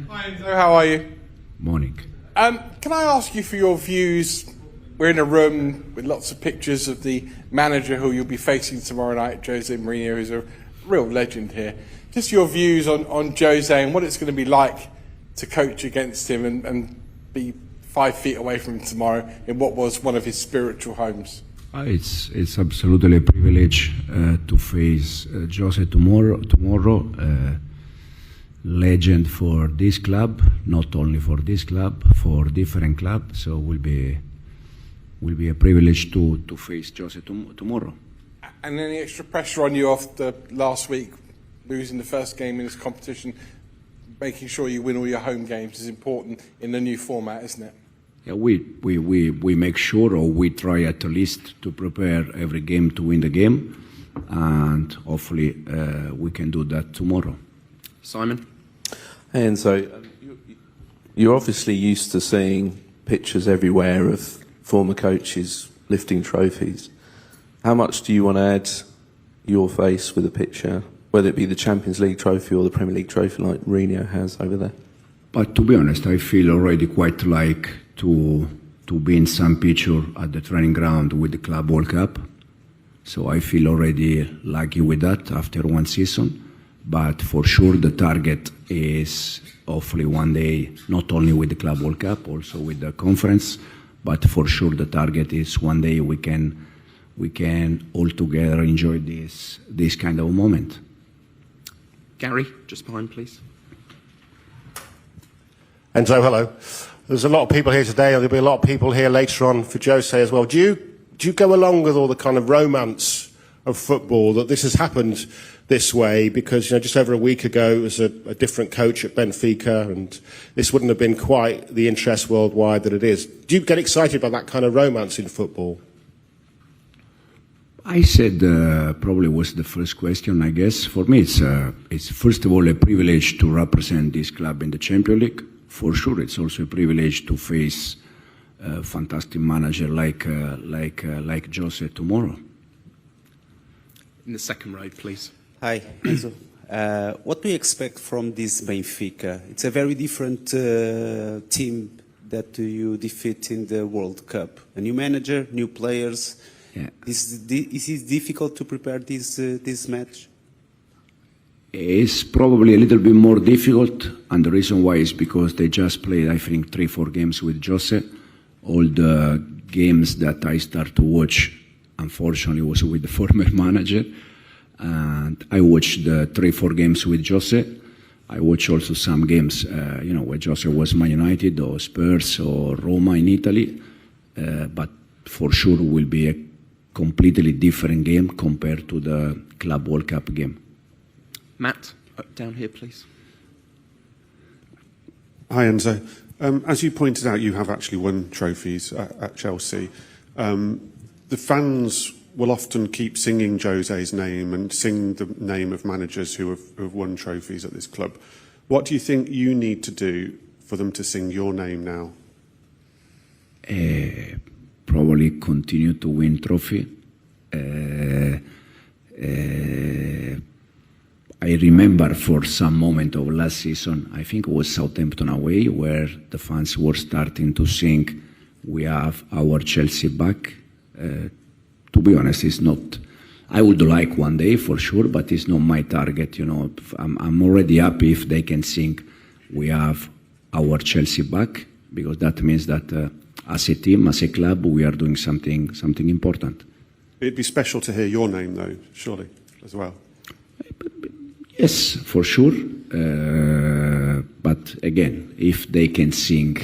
Hi Enzo, how are you? Morning. Can I ask you for your views? We're in a room with lots of pictures of the manager who you'll be facing tomorrow night, Jose Mourinho, who's a real legend here. Just your views on Jose and what it's going to be like to coach against him and be 5 feet away from him tomorrow in what was one of his spiritual homes. It's absolutely a privilege to face Jose tomorrow. Legend for this club, not only for this club, for different clubs. So will be a privilege to face Jose tomorrow. And any extra pressure on you after last week, losing the first game in this competition? Making sure you win all your home games is important in the new format, isn't it? Yeah, we make sure, or we try at least to prepare every game to win the game, and hopefully we can do that tomorrow. Simon? And so you're obviously used to seeing pictures everywhere of former coaches lifting trophies. How much do you want to add your face with a picture, whether it be the Champions League trophy or the Premier League trophy like Mourinho has over there? But to be honest, I feel already quite like to be in some picture at the training ground with the Club World Cup. So I feel already lucky with that after one season. But for sure the target is hopefully one day, not only with the Club World Cup, also with the conference, but for sure the target is one day we can all together enjoy this kind of moment. Gary, just behind, please. Enzo, hello. There's a lot of people here today, and there'll be a lot of people here later on for Jose as well. Do you go along with all the kind of romance of football that this has happened this way? Because, you know, just over a week ago it was a different coach at Benfica, and this wouldn't have been quite the interest worldwide that it is. Do you get excited by that kind of romance in football? I said probably was the first question, I guess. For me, it's first of all a privilege to represent this club in the Champions League. For sure, it's also a privilege to face a fantastic manager like Jose tomorrow. In the second row, please. Hi, Enzo. What do you expect from this Benfica? It's a very different team that you defeat in the World Cup. A new manager, new players. Yeah. Is it difficult to prepare this match? It's probably a little bit more difficult, and the reason why is because they just played, I think, 3-4 games with Jose. All the games that I start to watch, unfortunately, was with the former manager. And I watched the 3-4 games with Jose. I watched also some games, where Jose was Man United or Spurs or Roma in Italy. But for sure will be a completely different game compared to the Club World Cup game. Matt, down here, please. Hi, Enzo. As you pointed out, you have actually won trophies at Chelsea. The fans will often keep singing Jose's name and sing the name of managers who have won trophies at this club. What do you think you need to do for them to sing your name now? Probably continue to win trophy. I remember for some moment of last season, I think it was Southampton away, where the fans were starting to sing, "We have our Chelsea back." To be honest, it's not. I would like one day for sure, but it's not my target. I'm already happy if they can sing, "We have our Chelsea back," because that means that as a team, as a club, we are doing something important. It'd be special to hear your name, though, surely, as well. Yes, for sure. But again, if they can sing,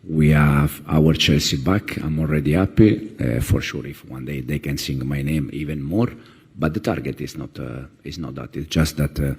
"We have our Chelsea back," I'm already happy. For sure, if one day they can sing my name even more. But the target is not that. It's just that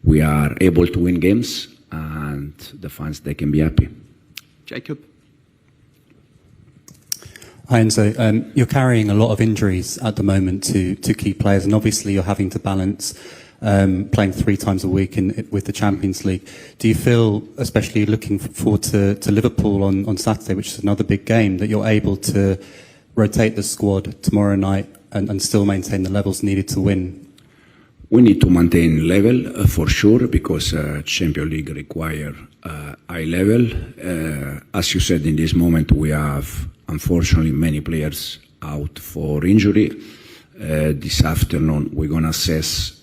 we are able to win games, and the fans, they can be happy. Jacob? Hi, Enzo. You're carrying a lot of injuries at the moment to key players, and obviously you're having to balance playing 3 times a week with the Champions League. Do you feel, especially looking forward to Liverpool on Saturday, which is another big game, that you're able to rotate the squad tomorrow night and still maintain the levels needed to win? we need to maintain level for sure, because Champions League require high level. As you said, in this moment we have unfortunately many players out for injury. This afternoon we're going to assess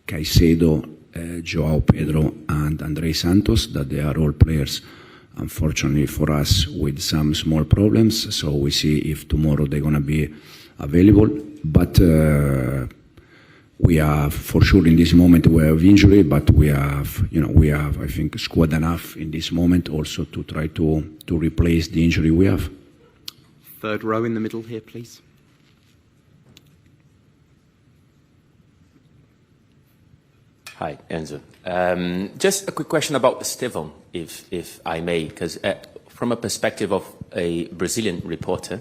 Caicedo, Joao, Pedro and Santos, that they are all players, unfortunately for us, with some small problems. So we see if tomorrow they're going to be available. But we have, for sure, in this moment we have injury, but we have, I think, squad enough in this moment also to try to replace the injury we have. Third row in the middle here, please. Hi, Enzo. Just a quick question about Stefan, if I may, because from a perspective of a Brazilian reporter,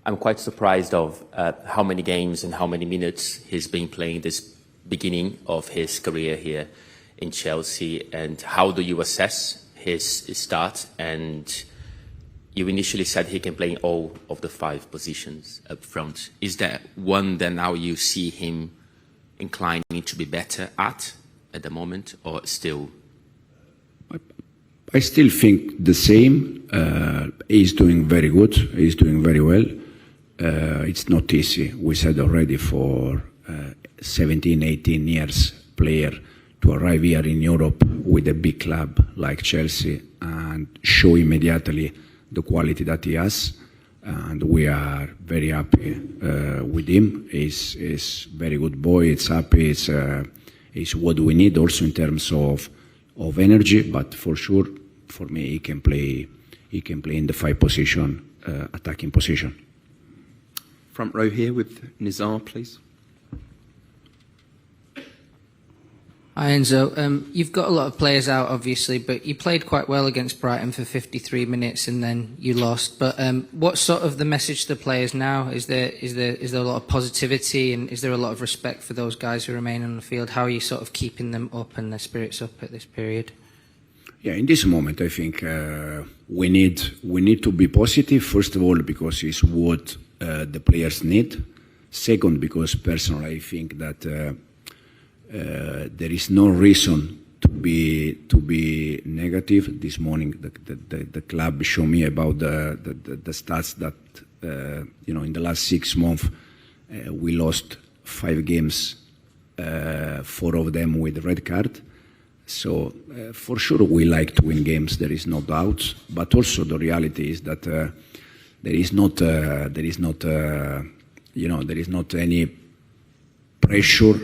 I'm quite surprised of how many games and how many minutes he's been playing this beginning of his career here in Chelsea, and how do you assess his start? And you initially said he can play in all of the 5 positions up front. Is there one that now you see him inclining to be better at the moment, or still? I still think the same. He's doing very good. He's doing very well. It's not easy. We said already, for 17, 18 years player to arrive here in Europe with a big club like Chelsea and show immediately the quality that he has. And we are very happy with him. He's very good boy. It's happy. It's what we need also in terms of energy. But for sure, for me, he can play in the 5 position, attacking position. Front row here with Nizar, please. Hi Enzo, you've got a lot of players out obviously, but you played quite well against Brighton for 53 minutes and then you lost. But what's sort of the message to the players now? Is there a lot of positivity, and is there a lot of respect for those guys who remain on the field? How are you sort of keeping them up and their spirits up at this period? Yeah, in this moment I think we need to be positive, first of all because it's what the players need. Second, because personally I think that there is no reason to be negative. This morning, the club showed me about the stats that in the last 6 months we lost 5 games, 4 of them with red card. So for sure we like to win games. There is no doubt. But also the reality is that there is not any pressure.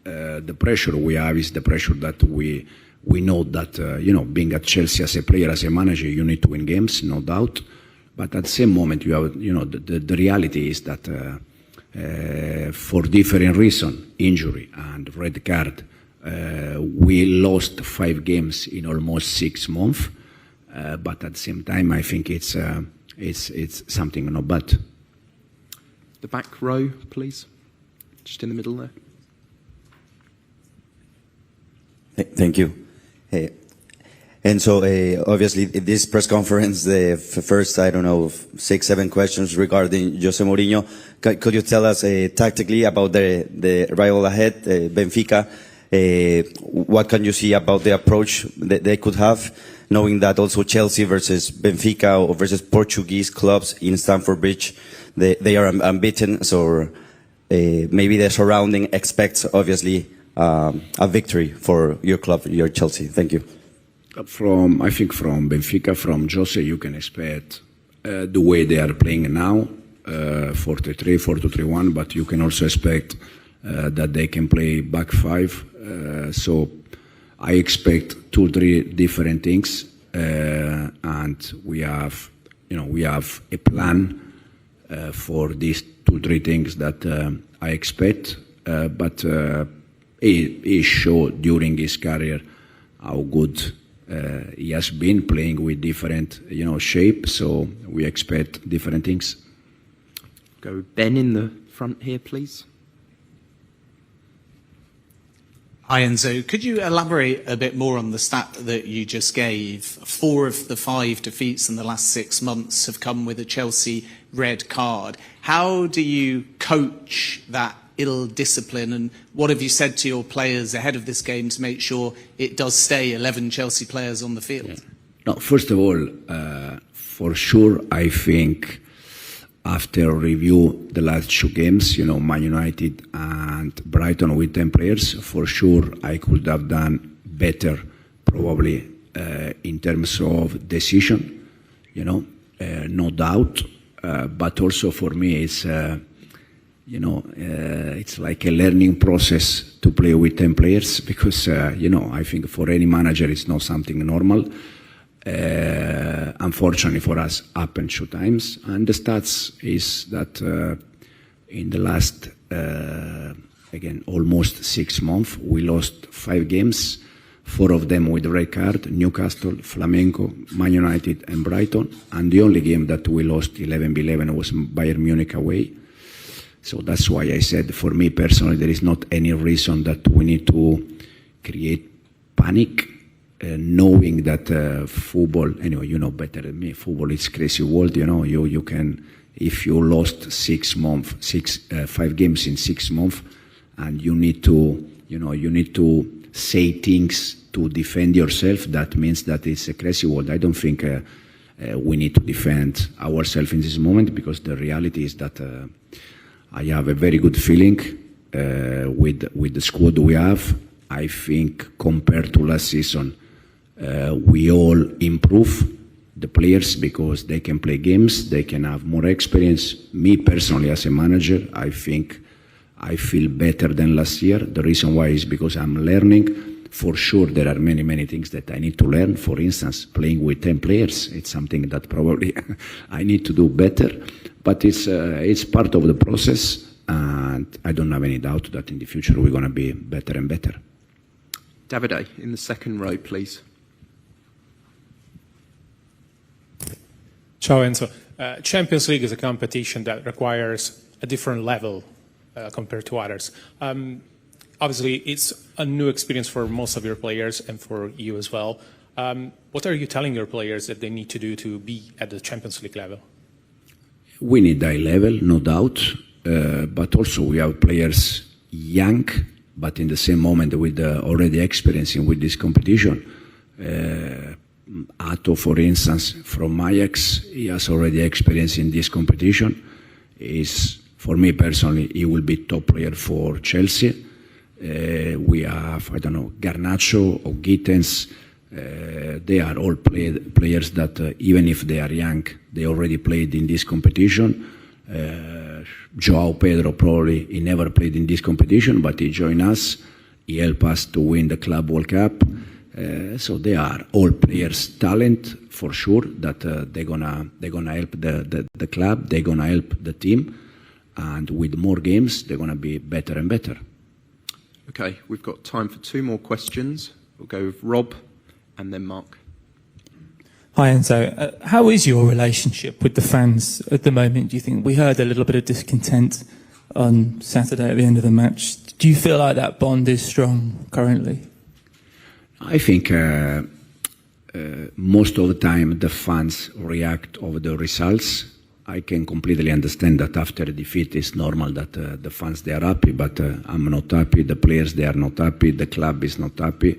The pressure we have is the pressure that we know that being at Chelsea as a player, as a manager, you need to win games, no doubt. But at the same moment, you have the reality is that for different reasons, injury and red card, we lost 5 games in almost 6 months. But at the same time, I think it's something not bad. The back row, please, just in the middle there. Thank you. And so, obviously, this press conference, the first, 6, 7 questions regarding Jose Mourinho. Could you tell us tactically about the rival ahead, Benfica? What can you see about the approach that they could have, knowing that also Chelsea versus Benfica or versus Portuguese clubs in Stamford Bridge, they are unbeaten, so maybe the surrounding expects, obviously, a victory for your club, your Chelsea. Thank you. I think from Benfica, from Jose, you can expect the way they are playing now, 4-3-3, 4-2-3-1, but you can also expect that they can play back 5. So I expect 2-3 different things, and we have a plan for these 2-3 things that I expect, but he showed during his career how good he has been playing with different shape, so we expect different things. Go Ben in the front here, please. Hi Enzo, could you elaborate a bit more on the stat that you just gave? 4 of the 5 defeats in the last 6 months have come with a Chelsea red card. How do you coach that ill-discipline, and what have you said to your players ahead of this game to make sure it does stay 11 Chelsea players on the field? Yeah. No, first of all, for sure, I think after review the last 2 games, Man United and Brighton with 10 players, for sure I could have done better, probably in terms of decision, no doubt. But also for me, it's it's like a learning process to play with 10 players because I think for any manager it's not something normal. Unfortunately for us, happened 2 times, and the stats is that in the last again almost 6 months we lost 5 games, 4 of them with red card: Newcastle, Flamengo, Man United, and Brighton. And the only game that we lost 11-11 was Bayern Munich away. So that's why I said, for me personally, there is not any reason that we need to create panic. Knowing that football, anyway, you know better than me, football is crazy world, you can, if you lost 6 months, 5 games in 6 months, and you need to say things to defend yourself, that means that it's a crazy world. I don't think we need to defend ourselves in this moment, because the reality is that I have a very good feeling with the squad we have. I think compared to last season, we all improve the players because they can play games, they can have more experience. Me personally, as a manager, I think I feel better than last year. The reason why is because I'm learning. For sure, there are many, many things that I need to learn. For instance, playing with 10 players, it's something that probably I need to do better. But it's part of the process, and I don't have any doubt that in the future we're going to be better and better. Davide, in the second row, please. Ciao Enzo. Champions League is a competition that requires a different level compared to others. Obviously, it's a new experience for most of your players and for you as well. What are you telling your players that they need to do to be at the Champions League level? We need high level, no doubt, but also we have players young, but in the same moment with already experiencing with this competition. Atto, for instance, from Ajax, he has already experience in this competition. For me personally, he will be top player for Chelsea. We have, Garnacho or Gittens. They are all players that, even if they are young, they already played in this competition. Joao, Pedro, probably he never played in this competition, but he joined us. He helped us to win the Club World Cup. So they are all players, talent for sure. That they're gonna help the club. They're gonna help the team, and with more games, they're gonna be better and better. Okay, we've got time for 2 more questions. We'll go with Rob and then Mark. Hi Enzo, how is your relationship with the fans at the moment? Do you think we heard a little bit of discontent on Saturday at the end of the match? Do you feel like that bond is strong currently? I think most of the time the fans react over the results. I can completely understand that after a defeat it's normal that the fans, they are happy, but I'm not happy, the players, they are not happy, the club is not happy.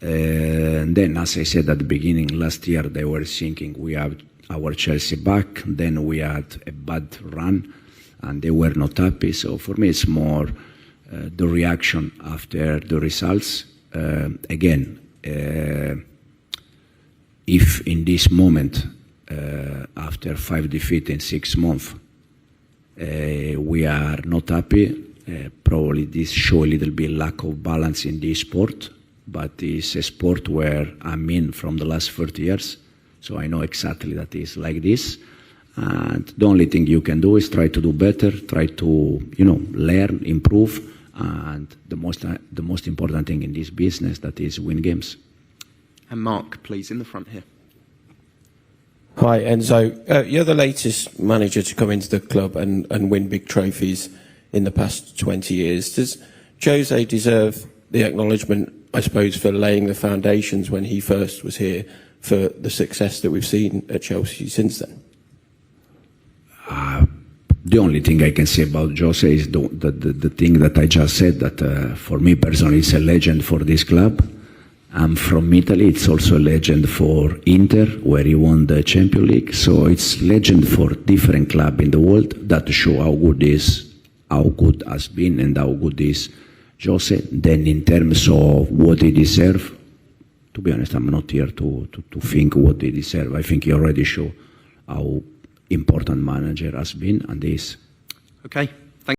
And then, as I said at the beginning, last year they were thinking we have our Chelsea back, then we had a bad run and they were not happy. So for me it's more the reaction after the results. Again, if in this moment, after 5 defeats in 6 months, we are not happy, probably this shows a little bit lack of balance in this sport, but it's a sport where I'm in from the last 30 years, so I know exactly that it's like this. And the only thing you can do is try to do better, try to learn, improve. And the most important thing in this business, that is win games. And Mark, please, in the front here. Hi, Enzo. You're the latest manager to come into the club and win big trophies in the past 20 years. Does Jose deserve the acknowledgement, I suppose, for laying the foundations when he first was here for the success that we've seen at Chelsea since then? The only thing I can say about Jose is the thing that I just said, that for me personally it's a legend for this club. I'm from Italy, it's also a legend for Inter, where he won the Champions League. So it's legend for different clubs in the world that show how good has been and how good is Jose. Then in terms of what he deserves, to be honest, I'm not here to think what he deserves. I think he already showed how important manager has been and is. Okay.